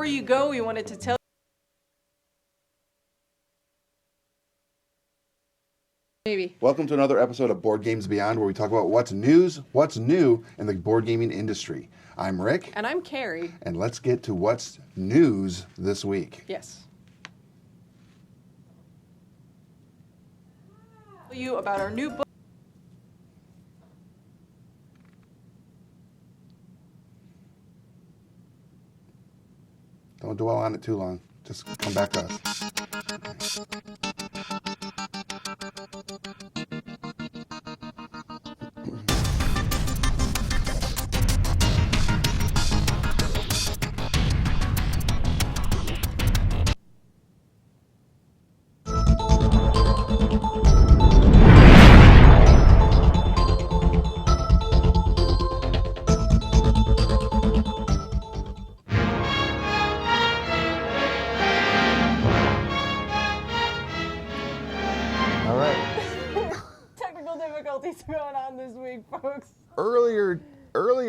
before you go, we wanted to tell maybe. Welcome to another episode of Board Games Beyond, where we talk about what's new in the board gaming industry. I'm Rick. And I'm Carrie. And let's get to what's news this week. Yes. Tell you about our new book. Don't dwell on it too long. Just come back to us. Going on this week, folks. Earlier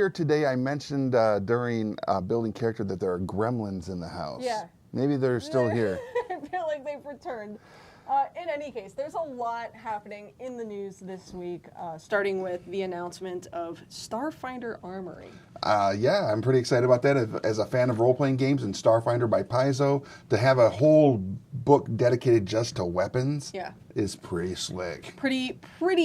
today, I mentioned during building character that there are gremlins in the house. Yeah. Maybe they're still here. I feel like they've returned. In any case, there's a lot happening in the news this week, starting with the announcement of Starfinder Armory. Yeah, I'm pretty excited about that. As a fan of role-playing games and Starfinder by Paizo, to have a whole book dedicated just to weapons is pretty slick. Pretty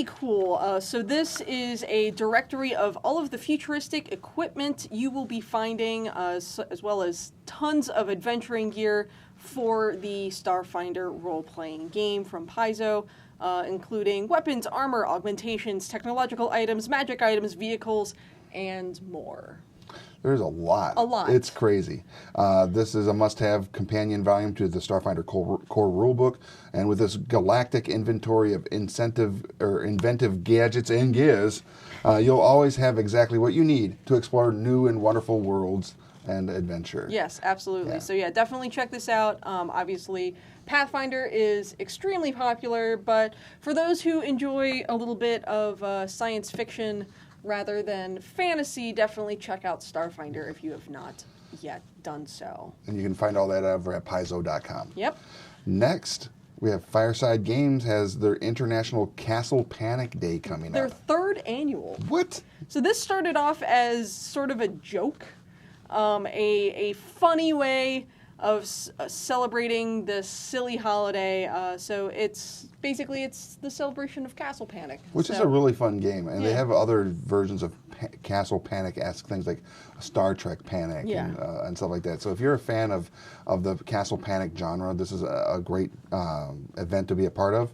cool. So this is a directory of all of the futuristic equipment you will be finding, as well as tons of adventuring gear for the Starfinder role-playing game from Paizo, including weapons, armor, augmentations, technological items, magic items, vehicles, and more. There's a lot. A lot. It's crazy. This is a must-have companion volume to the Starfinder core rulebook, and with this galactic inventory of inventive gadgets and gears, you'll always have exactly what you need to explore new and wonderful worlds and adventure. Yes, absolutely. Yeah. So yeah, definitely check this out. Obviously, Pathfinder is extremely popular, but for those who enjoy a little bit of science fiction rather than fantasy, definitely check out Starfinder if you have not yet done so. And you can find all that over at paizo.com. Yep. Next, we have Fireside Games has their International Castle Panic Day coming Their up. third annual. What? So this started off as sort of a joke, a funny way of celebrating this silly holiday. So it's basically the celebration of Castle Panic. Which is a really fun game. And they have other versions of Castle Panic-esque things like Star Trek Panic and stuff like that. So if you're a fan of the Castle Panic genre, this is a great event to be a part of.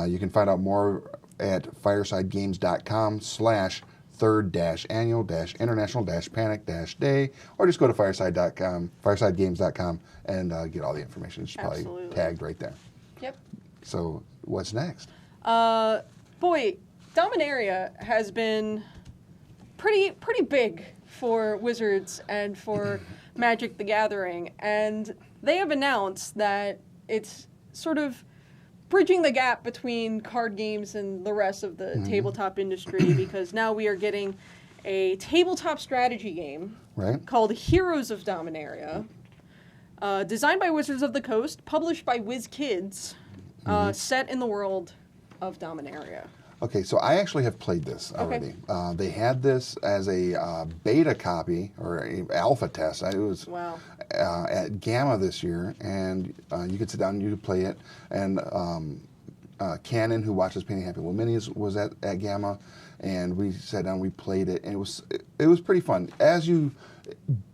You can find out more at firesidegames.com/third-annual-international-panic-day, or just go to firesidegames.com and get all the information. It's probably tagged right there. Yep. So what's next? Boy, Dominaria has been pretty big for Wizards and for Magic the Gathering, and they have announced that it's sort of bridging the gap between card games and the rest of the tabletop industry, because now we are getting a tabletop strategy game called Heroes of Dominaria, designed by Wizards of the Coast, published by WizKids, set in the world of Dominaria. Okay, so I actually have played this already. They had this as a beta copy or an alpha test. It was at Gamma this year, and you could sit down and you could play it. And Cannon, who watches Penny Happy Little Minis, was at Gamma, and we sat down, we played it, and it was pretty fun. As you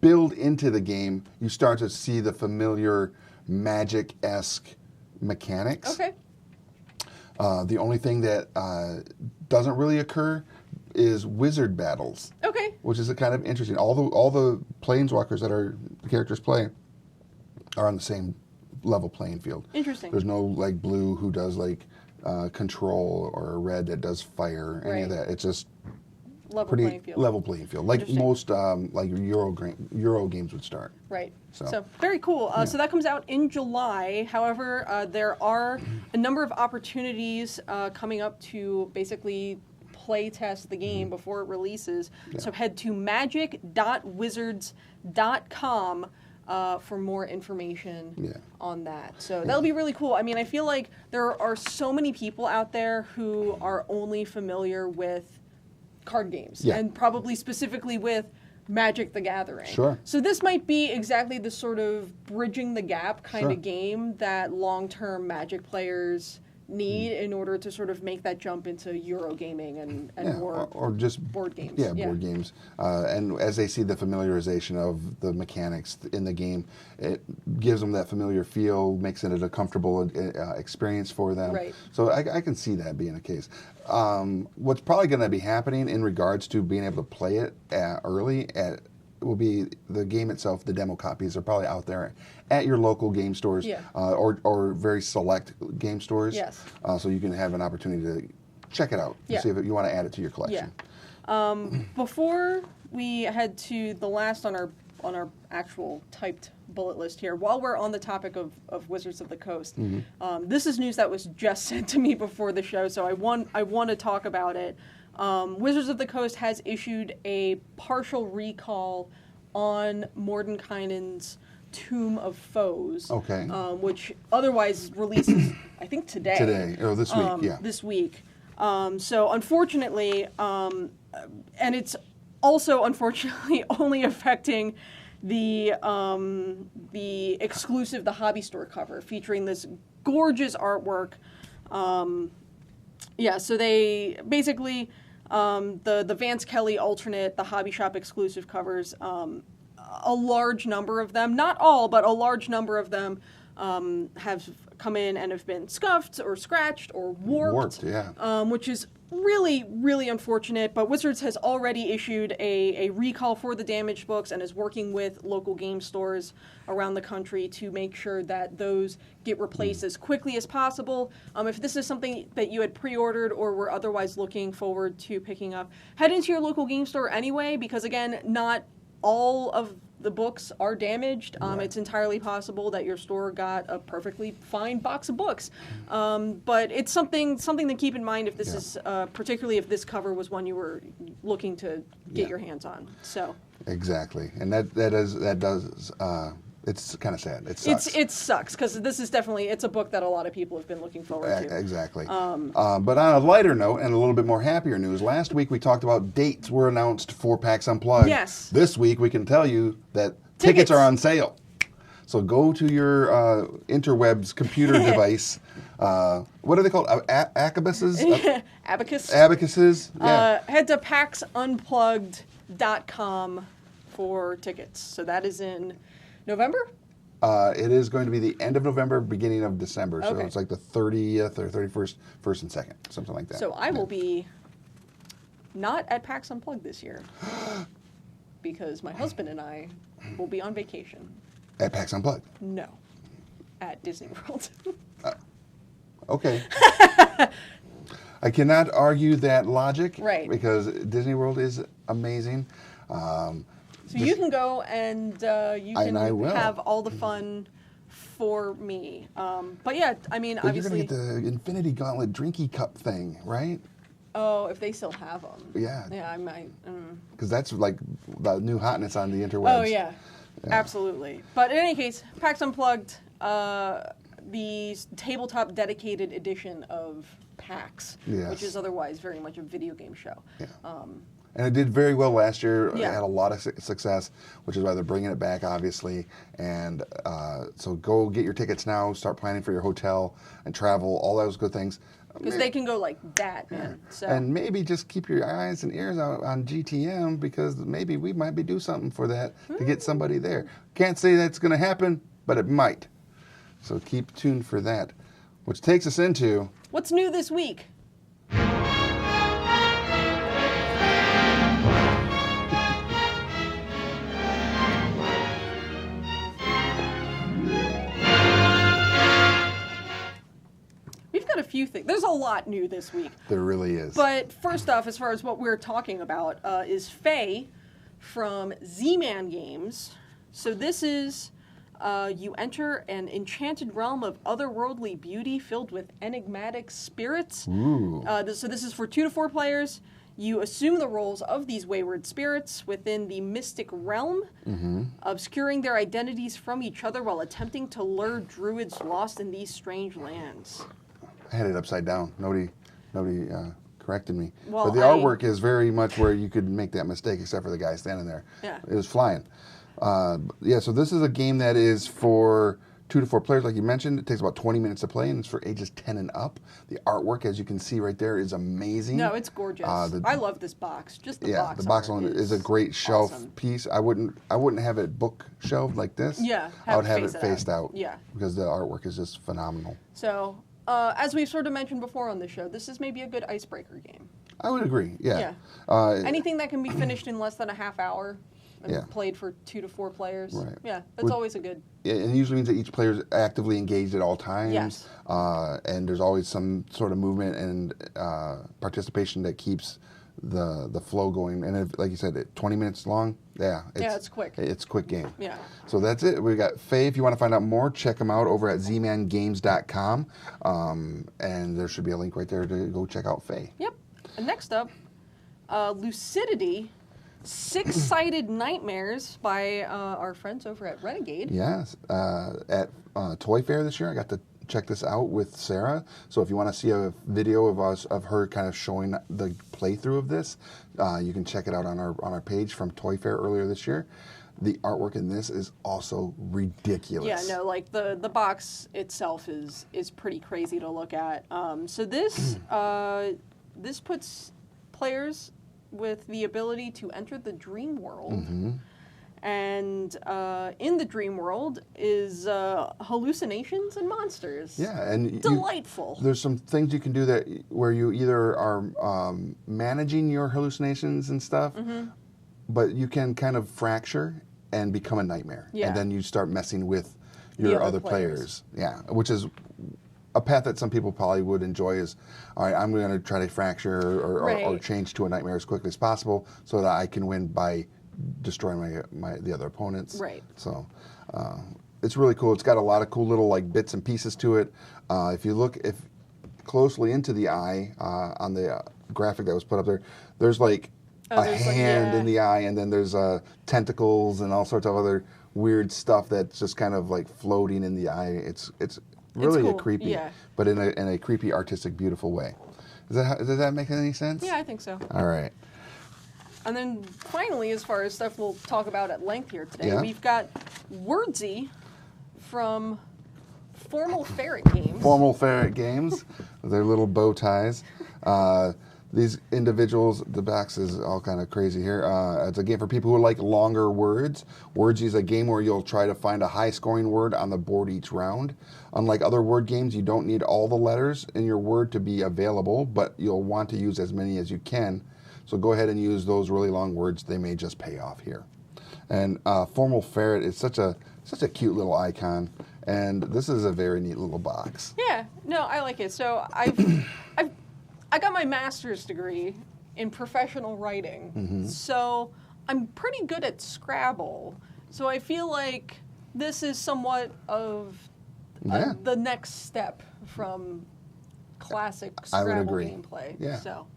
build into the game, you start to see the familiar Magic-esque mechanics. Okay. The only thing that doesn't really occur is wizard battles. Okay. Which is kind of interesting. All the planeswalkers that the characters play are on the same level playing field. Interesting. There's no like blue who does like control or red that does fire. Any of that. It's just level playing field. Level playing field, like most like Euro games would start. Right. So very cool. So that comes out in July. However, there are a number of opportunities coming up to basically play test the game before it releases. So head to magic.wizards.com for more information on that. So that'll be really cool. I mean, I feel like there are so many people out there who are only familiar with card games, and probably specifically with Magic the Gathering. Sure. So this might be exactly the sort of bridging the gap kind of game that long-term Magic players need in order to sort of make that jump into Eurogaming and more or just board games. Board games. And as they see the familiarization of the mechanics in the game, it gives them that familiar feel, makes it a comfortable experience for them. Right. So I can see that being a case. What's probably going to be happening in regards to being able to play it early will be the game itself. The demo copies are probably out there at your local game stores, or very select game stores. Yes. So you can have an opportunity to check it out and see if you want to add it to your collection. Before we head to the last on our actual typed bullet list here, while we're on the topic of Wizards of the Coast, this is news that was just sent to me before the show, so I want to talk about it. Wizards of the Coast has issued a partial recall on Mordenkainen's Tomb of Foes, which otherwise releases, I think, today. Today, or this week, This week. So unfortunately, and it's also unfortunately only affecting the exclusive The Hobby Store cover featuring this gorgeous artwork. So they basically the Vance Kelly alternate, the Hobby Shop exclusive covers. A large number of them, not all, but a large number of them have come in and have been scuffed or scratched or warped, which is really, really unfortunate. But Wizards has already issued a recall for the damaged books and is working with local game stores around the country to make sure that those get replaced as quickly as possible. If this is something that you had pre-ordered or were otherwise looking forward to picking up, head into your local game store anyway, because again, not all of the books are damaged. It's entirely possible that your store got a perfectly fine box of books. But it's something to keep in mind if this is, particularly if this cover was one you were looking to get your hands on. So exactly, and that does. It's kind of sad. It sucks. It sucks because this is definitely it's a book that a lot of people have been looking forward to. Exactly. But on a lighter note and a little bit more happier news, last week we talked about dates were announced for PAX Unplugged. Yes. This week we can tell you that tickets are on sale. So go to your interwebs computer device. What are they called? Abacuses? Abacuses. Yeah. Head to PAXUnplugged.com for tickets. So that is in November? It is going to be the end of November, beginning of December. So it's like the 30th or 31st, 1st and 2nd, something like that. So I will be not at PAX Unplugged this year because my husband and I will be on vacation. At PAX Unplugged? No. At Disney World. Okay. I cannot argue that logic. Right. Because Disney World is amazing. So you can go and you can have all the fun for me. But yeah, I mean, obviously... You're going to get the Infinity Gauntlet drinky cup thing, right? Oh, if they still have them. Yeah. Yeah, I might. Because that's like the new hotness on the interwebs. Oh, yeah. Absolutely. But in any case, PAX Unplugged, the tabletop dedicated edition of PAX, which is otherwise very much a video game show. Yeah. And it did very well last year. Yeah. It had a lot of success, which is why they're bringing it back, obviously. And so go get your tickets now. Start planning for your hotel and travel, all those good things. Because they can go like that, man. So. And maybe just keep your eyes and ears out on GTM because maybe we might do something for that to get somebody there. Can't say that's going to happen, but it might. So keep tuned for that. Which takes us into... What's new this week? A few things. There's a lot new this week. There really is. But first off, as far as what we're talking about, is Faye from Z-Man Games. So this is, you enter an enchanted realm of otherworldly beauty filled with enigmatic spirits. Ooh. So this is for 2 to 4 players. You assume the roles of these wayward spirits within the mystic realm, obscuring their identities from each other while attempting to lure druids lost in these strange lands. I had it upside down. Nobody corrected me. Well, but the artwork is very much where you could make that mistake, except for the guy standing there. Yeah. It was flying. So this is a game that is for 2 to 4 players, like you mentioned. It takes about 20 minutes to play, and it's for ages 10 and up. The artwork, as you can see right there, is amazing. No, it's gorgeous. I love this box. Just the box. The box alone is a great shelf awesome. piece. I wouldn't have it bookshelved like this. Yeah, I would have it faced out. Yeah, because the artwork is just phenomenal. So, as we've sort of mentioned before on the show, this is maybe a good icebreaker game. I would agree. Yeah. Anything that can be finished in less than a half hour. And played for 2 to 4 players. Right. Yeah, that's always a good. It usually means that each player is actively engaged at all times. Yes. And there's always some sort of movement and participation that keeps the flow going. And if, like you said, 20 minutes long. It's quick. It's a quick game. Yeah. So that's it. We got Faye. If you want to find out more, check them out over at zmangames.com. And there should be a link right there to go check out Faye. Yep. And next up, Lucidity. 6-Sided Nightmares by our friends over at Renegade. Yes. At Toy Fair this year, I got to check this out with Sarah. So if you want to see a video of her kind of showing the playthrough of this, you can check it out on our page from Toy Fair earlier this year. The artwork in this is also ridiculous. Yeah, no, like the box itself is pretty crazy to look at. So this this puts players with the ability to enter the dream world. And in the dream world is hallucinations and monsters. Yeah, and delightful. There's some things you can do that where you either are managing your hallucinations and stuff, but you can kind of fracture and become a nightmare. Yeah. And then you start messing with your other players. Yeah, which is a path that some people probably would enjoy is, all right, I'm going to try to fracture or change to a nightmare as quickly as possible so that I can win by destroying the other opponents. Right. So it's really cool. It's got a lot of cool little like bits and pieces to it. If you look closely into the eye on the graphic that was put up there, there's like a hand in the eye, and then there's tentacles and all sorts of other weird stuff that's just kind of like floating in the eye. It's really cool. creepy, but in a creepy, artistic, beautiful way. Does that make any sense? Yeah, I think so. All right. And then finally, as far as stuff we'll talk about at length here today, we've got Wordsy from Formal Ferret Games. Formal Ferret Games, with their little bow ties. These individuals, the box is all kind of crazy here. It's a game for people who like longer words. Wordsy is a game where you'll try to find a high-scoring word on the board each round. Unlike other word games, you don't need all the letters in your word to be available, but you'll want to use as many as you can. So go ahead and use those really long words. They may just pay off here. And Formal Ferret is such a cute little icon, and this is a very neat little box. Yeah, no, I like it. So I got my master's degree in professional writing, so I'm pretty good at Scrabble. So I feel like this is somewhat of the next step from classic Scrabble gameplay. Yeah. So.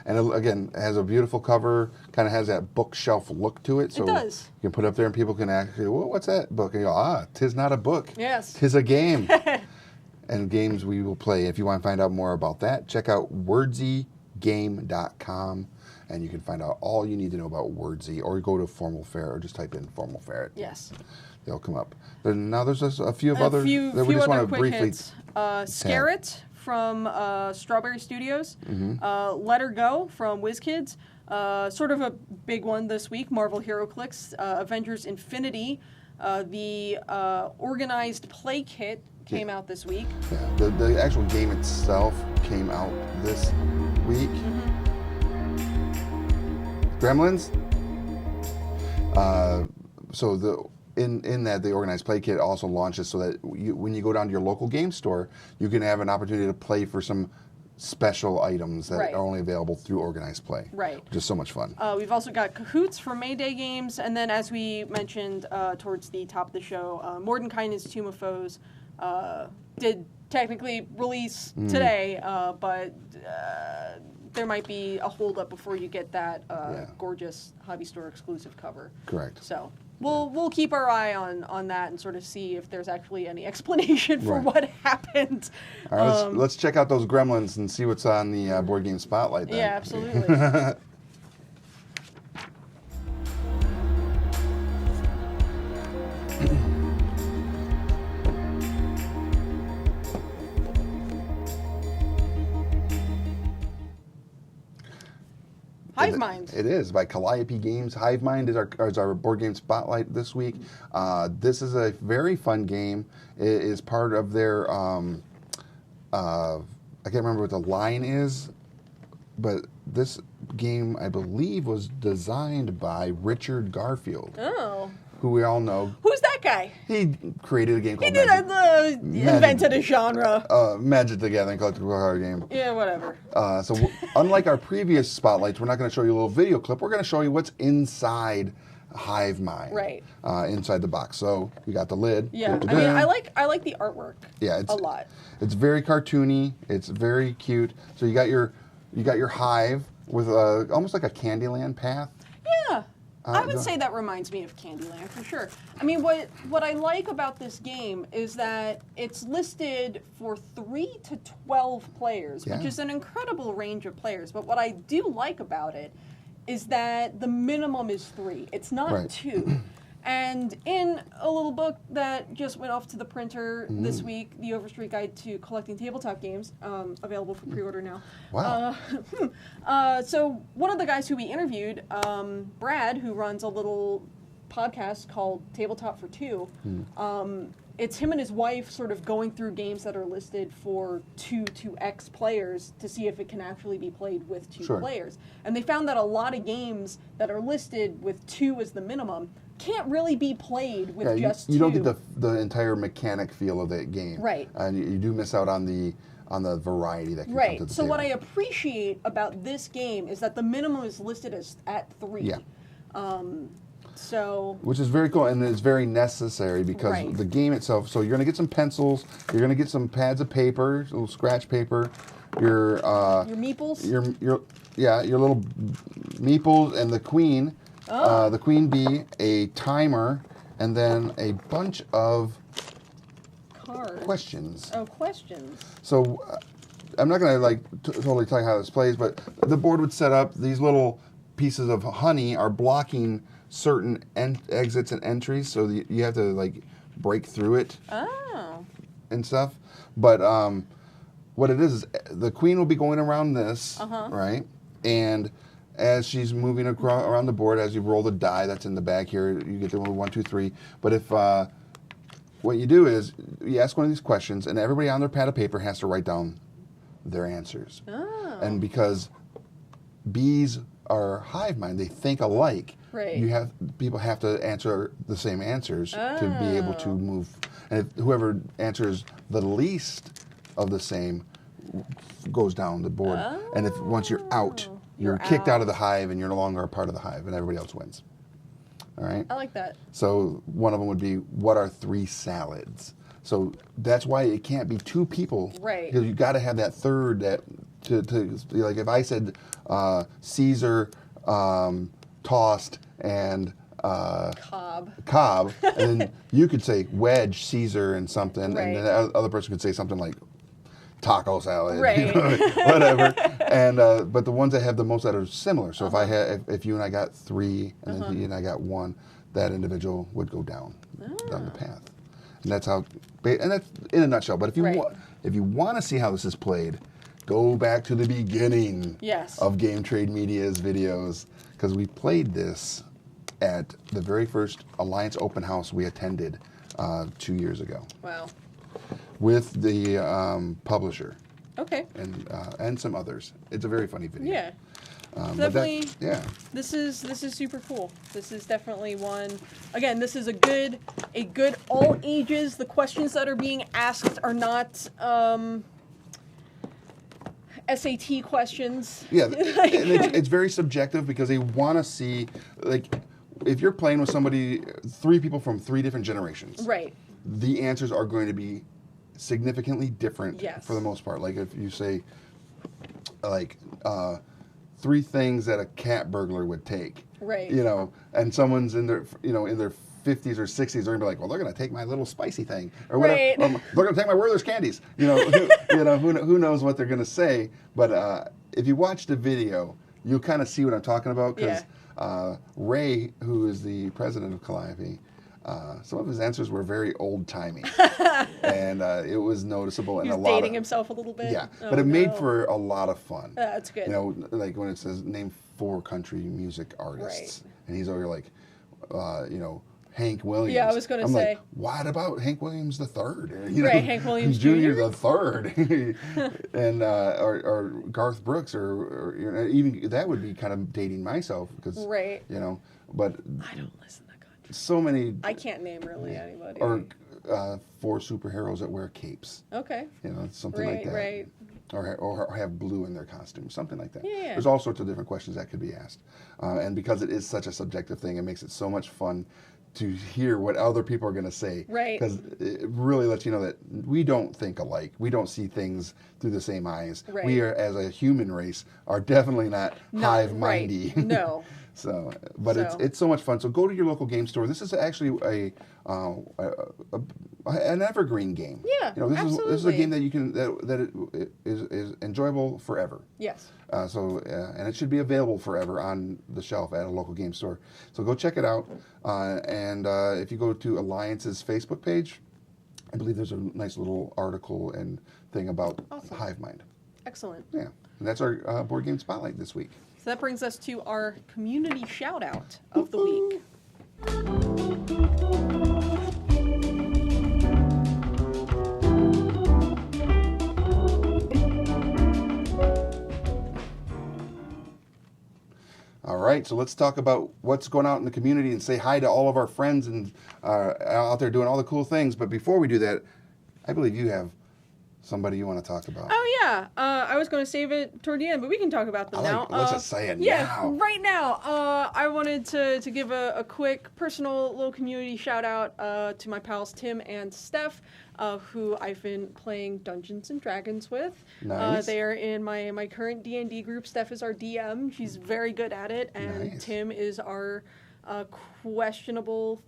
And again, it has a beautiful cover, kind of has that bookshelf look to it. So it does. You can put it up there and people can ask you, well, what's that book? And you go, tis not a book. Yes. Tis a game. And games we will play. If you want to find out more about that, check out wordzygame.com, and you can find out all you need to know about Wordsy, or go to Formal Ferret, or just type in Formal Ferret. Yes. They'll come up. Now there's just a few other that we just want to quick briefly hits. Scare It from Strawberry Studios. Let Her Go from WizKids. Sort of a big one this week, Marvel HeroClix, Avengers Infinity. The organized play kit came out this week. Yeah, the actual game itself came out this week. Gremlins. So in that the organized play kit also launches so that when you go down to your local game store, you can have an opportunity to play for some special items that are only available through organized play. Right. Which is so much fun. We've also got Cahoots from Mayday Games, and then as we mentioned towards the top of the show, Mordenkainen's Tomb of Foes did technically release today, but there might be a holdup before you get that gorgeous hobby store exclusive cover. Correct. So we'll keep our eye on that and sort of see if there's actually any explanation for what happened. All right, let's check out those gremlins and see what's on the board game spotlight then. Yeah, absolutely. Hive Mind. It is by Calliope Games. Hive Mind is our board game spotlight this week. This is a very fun game. It is part of their I can't remember what the line is, but this game I believe was designed by Richard Garfield. Oh. Who we all know. Who's that guy? He created a game called invented a genre. Magic the Gathering collectible card game. Yeah, whatever. So unlike our previous spotlights, we're not going to show you a little video clip. We're going to show you what's inside Hive Mind. Right. Inside the box. So we got the lid. Yeah. I mean, I like the artwork. Yeah, a lot. It's very cartoony. It's very cute. So you got your hive with almost like a Candyland path. Yeah. I would say that reminds me of Candyland for sure. I mean, what I like about this game is that it's listed for 3 to 12 players, which is an incredible range of players. But what I do like about it is that the minimum is 3. It's not 2. And in a little book that just went off to the printer this week, The Overstreet Guide to Collecting Tabletop Games, available for pre-order now. Wow. So one of the guys who we interviewed, Brad, who runs a little podcast called Tabletop for Two, it's him and his wife sort of going through games that are listed for 2 to X players to see if it can actually be played with 2 players. And they found that a lot of games that are listed with 2 as the minimum can't really be played with just 2. You don't get the entire mechanic feel of that game. Right. And you do miss out on the variety that can come to the So table. what I appreciate about this game is that the minimum is listed as at 3. Yeah. Which is very cool, and it's very necessary because the game itself. So you're going to get some pencils, you're going to get some pads of paper, little scratch paper, your meeples, your little meeples, and the queen, the queen bee, a timer, and then a bunch of questions. Oh, questions. So I'm not going to totally tell you how this plays, but the board would set up these little pieces of honey are blocking certain exits and entries, so you have to break through it and stuff. But what it is the queen will be going around this, right? And as she's moving around the board, as you roll the die that's in the bag here, you get the 1, 2, 3. But if what you do is you ask one of these questions, and everybody on their pad of paper has to write down their answers. And because bees are hive mind, they think alike. Right. People have to answer the same answers to be able to move. And if whoever answers the least of the same goes down the board. And once you're out, you're kicked out of the hive, and you're no longer a part of the hive, and everybody else wins. All right? I like that. So one of them would be, what are 3 salads? So that's why it can't be 2 people. Right. Because you've got to have that third to if I said Caesar, tossed, and Cobb, and then you could say wedge, Caesar, and something, and then the other person could say something like taco salad, whatever. And but the ones that have the most that are similar. So if you and I got 3, and then he and I got 1, that individual would go down the path. And that's how. And that's in a nutshell. But if you want to see how this is played, go back to the beginning of Game Trade Media's videos, because we played this at the very first Alliance open house we attended 2 years ago. Wow. With the publisher. Okay. And some others. It's a very funny video. Yeah. Definitely. This is super cool. This is definitely one. Again, this is a good all ages. The questions that are being asked are not SAT questions. Yeah, and it's very subjective because they want to see, if you're playing with somebody, 3 people from 3 different generations. Right. The answers are going to be significantly different for the most part. Like if you say, 3 things that a cat burglar would take. Right. You know, and someone's in their, you know, in their 50s or 60s, they're gonna be like, well, they're gonna take my little spicy thing, or whatever. Right. Or, they're gonna take my Werther's candies. You know, who knows what they're gonna say. But if you watch the video, you'll kind of see what I'm talking about, because Ray, who is the president of Calliope, some of his answers were very old-timey, and it was noticeable. And He was dating himself a little bit. Yeah, but it made for a lot of fun. That's good. You know, like when it says name 4 country music artists, and he's over like, you know, Hank Williams. Yeah, I was going to say. Like, what about Hank Williams the third? Hank Williams Jr. the third, and or Garth Brooks, or you know, even that would be kind of dating myself, because you know, but I don't listen to country. So many. I can't name really anybody. Or 4 superheroes that wear capes. Okay. You know, something like that. Right. Or have blue in their costume, something like that. Yeah. There's all sorts of different questions that could be asked, and because it is such a subjective thing, it makes it so much fun to hear what other people are going to say. Right. Because it really lets you know that we don't think alike. We don't see things through the same eyes. Right. We are, as a human race, are definitely not hive-mindy. Right. No. So, but it's so much fun. So go to your local game store. This is actually an evergreen game. Yeah, you know, this absolutely. is a game that you can that is enjoyable forever. Yes. And it should be available forever on the shelf at a local game store. So go check it out. And if you go to Alliance's Facebook page, I believe there's a nice little article and thing about Hive Mind. Excellent. Yeah, and that's our board game spotlight this week. So that brings us to our community shout out of the week. All right, so let's talk about what's going on in the community and say hi to all of our friends and out there doing all the cool things. But before we do that, I believe you have somebody you want to talk about. Oh, yeah. I was going to save it toward the end, but we can talk about them now. Let's just say it now. Yeah, right now. I wanted to give a quick personal little community shout out to my pals Tim and Steph, who I've been playing Dungeons and Dragons with. Nice. They are in my current D&D group. Steph is our DM. She's very good at it. And nice. Tim is our questionable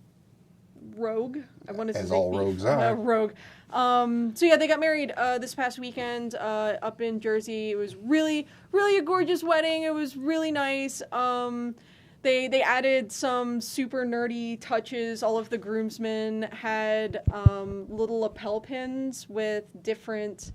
rogue. I wanted to As say all rogues are. Rogue. So yeah, they got married this past weekend up in Jersey. It was really a gorgeous wedding. It was really nice. They added some super nerdy touches. All of the groomsmen had little lapel pins with different,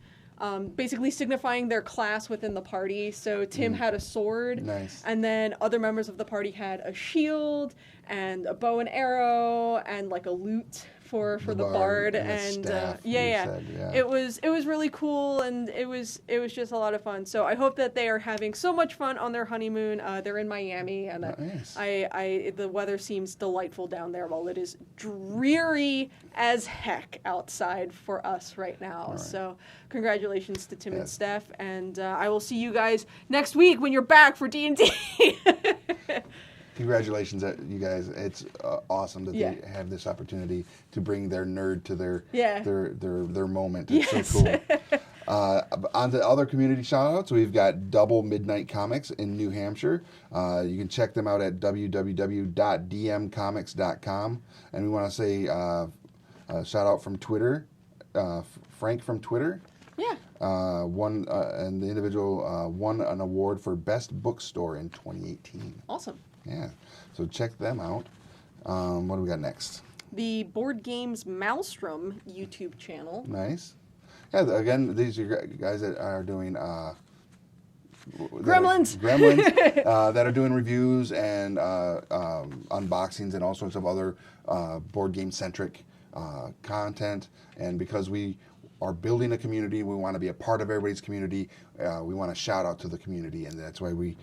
basically signifying their class within the party. So Tim had a sword. Nice. And then other members of the party had a shield and a bow and arrow and like a lute for the bard and staff, said. It was really cool, and it was just a lot of fun. So I hope that they are having so much fun on their honeymoon. They're in Miami, and nice. the weather seems delightful down there, while it is dreary as heck outside for us right now. Right. So congratulations to Tim and Steph, and I will see you guys next week when you're back for D&D. Congratulations, you guys! It's awesome that they have this opportunity to bring their nerd to their moment. It's so cool. On to other community shout-outs, we've got Double Midnight Comics in New Hampshire. You can check them out at www.dmcomics.com. And we want to say shout-out from Twitter, Frank from Twitter. Yeah. And the individual won an award for Best Bookstore in 2018. Awesome. Yeah, so check them out. What do we got next? The Board Games Maelstrom YouTube channel. Nice. Yeah, again, these are guys that are doing Gremlins that are doing reviews and unboxings and all sorts of other board game centric content. And because we are building a community, we want to be a part of everybody's community. We want to shout out to the community, and that's why we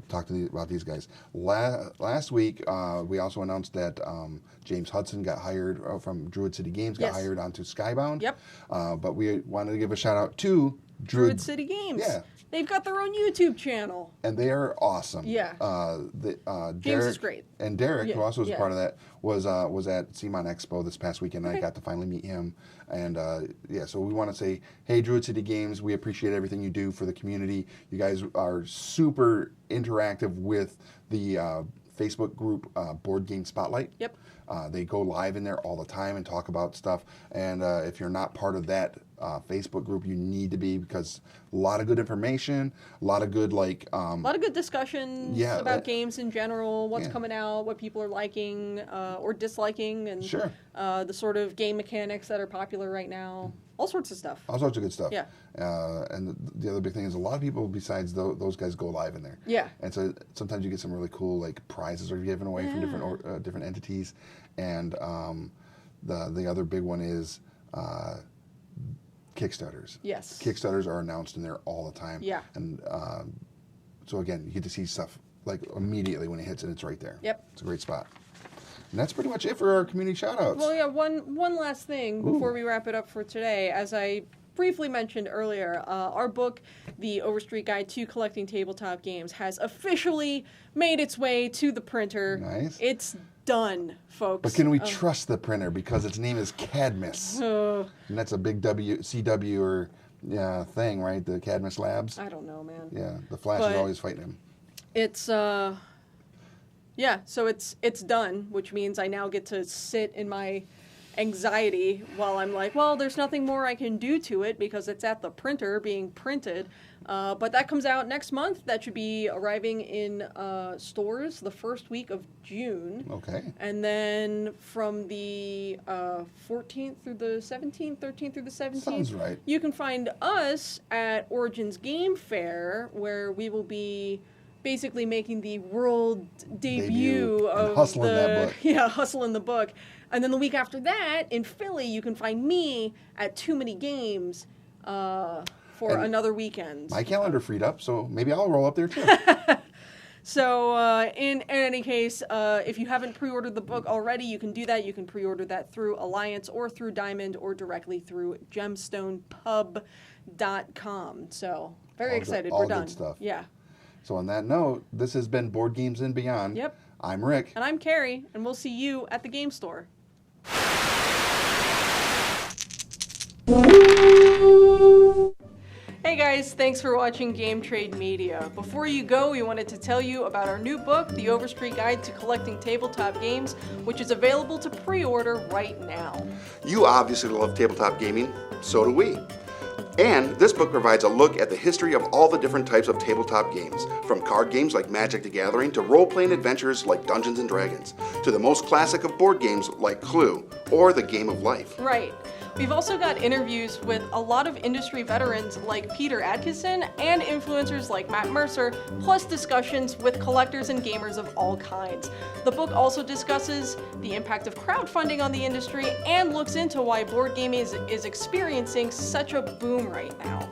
talked about these guys. Last week, we also announced that James Hudson got hired from Druid City Games, got hired onto Skybound. Yep. But we wanted to give a shout out to Druid City Games. Yeah. They've got their own YouTube channel. And they are awesome. Yeah. Derek, James is great. And Derek, who also was a part of that, was at CMON Expo this past weekend, and I got to finally meet him. And so we want to say, hey, Druid City Games, we appreciate everything you do for the community. You guys are super interactive with the Facebook group Board Game Spotlight. Yep. They go live in there all the time and talk about stuff. And if you're not part of that Facebook group, you need to be, because a lot of good information, a lot of good a lot of good discussions about games in general, what's coming out, what people are liking or disliking, and the sort of game mechanics that are popular right now. All sorts of stuff. All sorts of good stuff. Yeah. And the other big thing is a lot of people besides those guys go live in there. Yeah. And so sometimes you get some really cool prizes are given away from different entities. And the other big one is Kickstarters. Yes. Kickstarters are announced in there all the time. Yeah. And so again, you get to see stuff immediately when it hits, and it's right there. Yep. It's a great spot. And that's pretty much it for our community shout-outs. Well, yeah, one last thing before we wrap it up for today. As I briefly mentioned earlier, our book, The Overstreet Guide to Collecting Tabletop Games, has officially made its way to the printer. Nice. It's done, folks. But can we trust the printer, because its name is Cadmus? And that's a big CW or thing, right? The Cadmus Labs? I don't know, man. Yeah, the Flash is always fighting him. It's so it's done, which means I now get to sit in my anxiety while I'm like, well, there's nothing more I can do to it because it's at the printer being printed. But that comes out next month. That should be arriving in stores the first week of June. Okay. And then from the 14th through the 17th, 13th through the 17th. Sounds right. You can find us at Origins Game Fair, where we will be basically making the world debut of hustling that book. Yeah, hustling the book. And then the week after that, in Philly, you can find me at Too Many Games for another weekend. My calendar freed up, so maybe I'll roll up there too. So in any case, if you haven't pre-ordered the book already, you can do that. You can pre-order that through Alliance or through Diamond or directly through gemstonepub.com. So very excited. We're done. Good stuff. Yeah. So on that note, this has been Board Games and Beyond. Yep. I'm Rick. And I'm Carrie, and we'll see you at the game store. Hey guys, thanks for watching Game Trade Media. Before you go, we wanted to tell you about our new book, The Overstreet Guide to Collecting Tabletop Games, which is available to pre-order right now. You obviously love tabletop gaming, so do we. And this book provides a look at the history of all the different types of tabletop games, from card games like Magic the Gathering to role-playing adventures like Dungeons & Dragons, to the most classic of board games like Clue or The Game of Life. Right. We've also got interviews with a lot of industry veterans like Peter Adkison and influencers like Matt Mercer, plus discussions with collectors and gamers of all kinds. The book also discusses the impact of crowdfunding on the industry and looks into why board gaming is experiencing such a boom right now.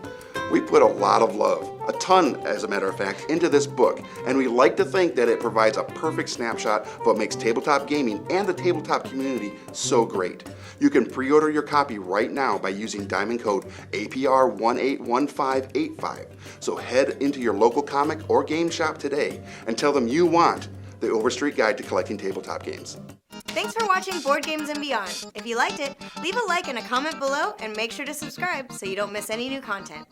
We put a lot of love, a ton as a matter of fact, into this book, and we like to think that it provides a perfect snapshot of what makes tabletop gaming and the tabletop community so great. You can pre-order your copy right now by using diamond code APR181585. So head into your local comic or game shop today and tell them you want the Overstreet Guide to Collecting Tabletop Games. Thanks for watching Board Games and Beyond. If you liked it, leave a like and a comment below, and make sure to subscribe so you don't miss any new content.